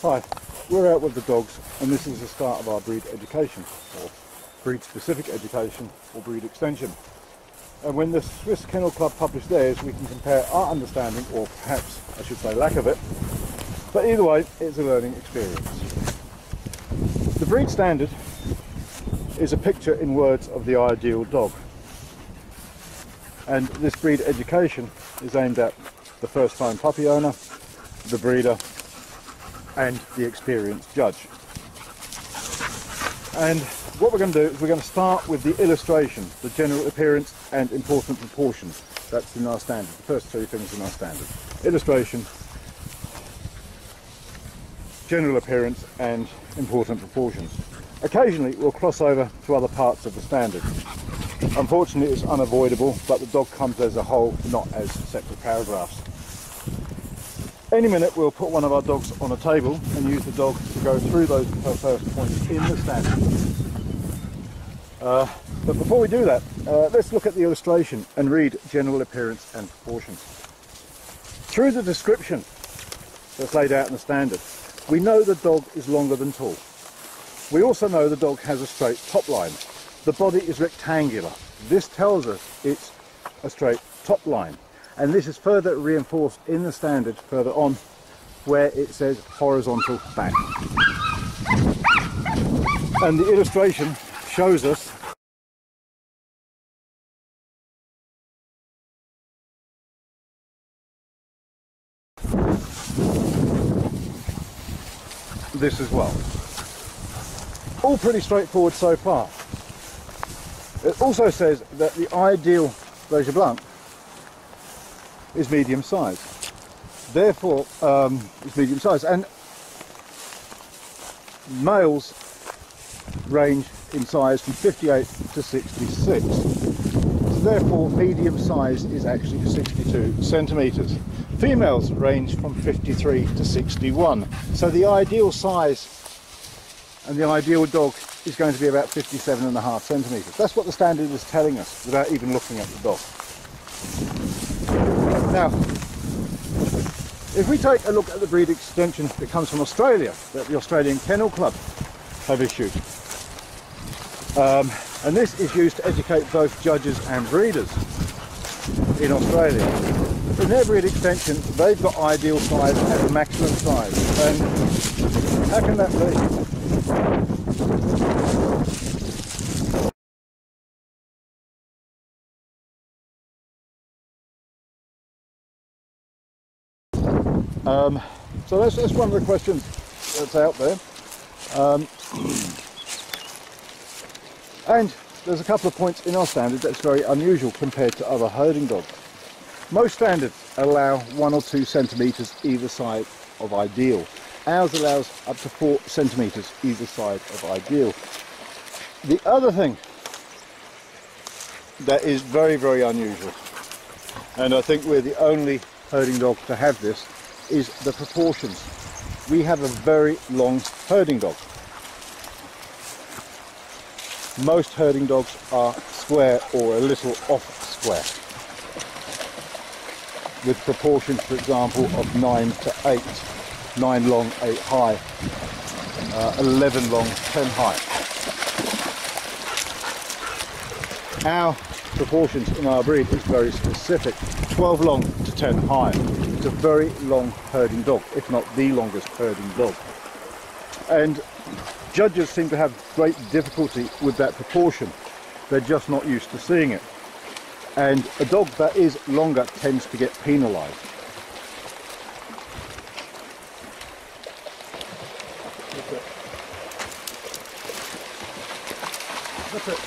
Hi, we're out with the dogs and this is the start of our breed education, or breed specific education, or breed extension. And when the Swiss Kennel Club publish theirs, we can compare our understanding, or perhaps I should say lack of it, but either way it's a learning experience. The breed standard is a picture in words of the ideal dog, and this breed education is aimed at the first time puppy owner, the breeder and the experienced judge. And what we're going to do is we're going to start with the illustration, the general appearance and important proportions. That's in our standard, the first three things in our standard. Illustration, general appearance and important proportions. Occasionally we'll cross over to other parts of the standard. Unfortunately it's unavoidable, but the dog comes as a whole, not as separate paragraphs. Any minute we'll put one of our dogs on a table and use the dog to go through those first points in the standard. But before we do that, let's look at the illustration and read general appearance and proportions. Through the description that's laid out in the standard, we know the dog is longer than tall. We also know the dog has a straight top line. The body is rectangular. This tells us it's a straight top line. And this is further reinforced in the standard further on, where it says horizontal back. And the illustration shows us this as well. All pretty straightforward so far. It also says that the ideal Berger Blanc is medium size. Therefore, it's medium size, and males range in size from 58 to 66. So therefore, medium size is actually 62 centimeters. Females range from 53 to 61. So the ideal size and the ideal dog is going to be about 57.5 centimeters. That's what the standard is telling us without even looking at the dog. Now, if we take a look at the breed extension that comes from Australia, that the Australian Kennel Club have issued, and this is used to educate both judges and breeders in Australia. In their breed extension, they've got ideal size as a maximum size. And how can that be? So that's one of the questions that's out there. And there's a couple of points in our standard that's very unusual compared to other herding dogs. Most standards allow 1 or 2 centimeters either side of ideal. Ours allows up to 4 centimeters either side of ideal. The other thing that is very, very unusual, and I think we're the only herding dog to have this, is the proportions. We have a very long herding dog. Most herding dogs are square or a little off square, with proportions, for example, of 9 to 8, 9 long, 8 high, 11 long, 10 high. Our proportions in our breed is very specific, 12 long to 10 high. It's a very long herding dog, if not the longest herding dog. And judges seem to have great difficulty with that proportion. They're just not used to seeing it. And a dog that is longer tends to get penalised. That's it.